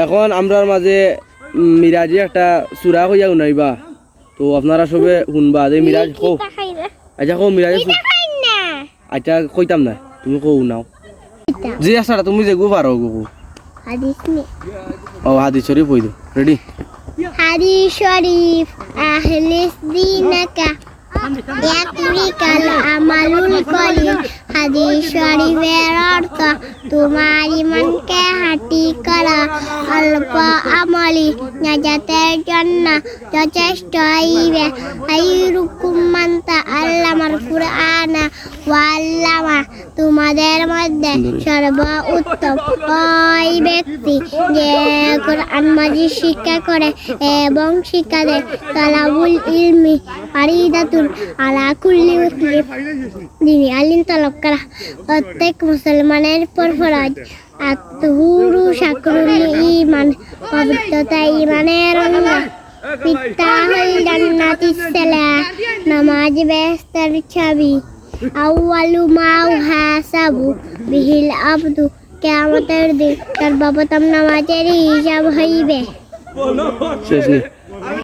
এখন আমরার মাঝে মিরাজি একটা চূড়া হইয়া উনাইবা, তো আপনারা সবে শুনবা যে মিরাজ কো। আচ্ছা কো মিরাজ, আচ্ছা কইতাম না, তুমি কো নাও জি। আচ্ছা তুমি যে গো পারো গো হাদিস নে ও হাদিস শরীফ কই দো। রেডি? হাদিস শরীফ আহলিস দিনাকা ইয়াকুরিকাল আমালুল কলিল। হাদিস শরীফের অর্থ তোমার ইমানকে হাঁটি করা, অল্প আমলি নাজাতের জন্য যথেষ্ট হইবে। খায়রুকুম মান তাআল্লামাল কুরআনা ওয়া আল্লামা। তোমাদের মধ্যে সর্বোত্তম ওই ব্যক্তি যে কোরআন মাজিদ শিক্ষা করে এবং শিক্ষা দেয়। তালাবুল ইলমি ফারিদাতুন আলা কুল্লি মুসলিম। দিনী আলিম তলব করা প্রত্যেক মুসলমানের উপর ফরজ। আত-তুহুরু শাকরুল ঈমান, পবিত্রতা ঈমানের অঙ্গ। মিফতাহুল জান্নাতিস সালাহ, নামাজ বেহেশতের চাবি। আউয়ালু মা ইউহাসাবু বিহিল আবদু, কিয়ামতের দিন সর্বপ্রথম নামাজের হিসাব হইবে। শেষ নেই।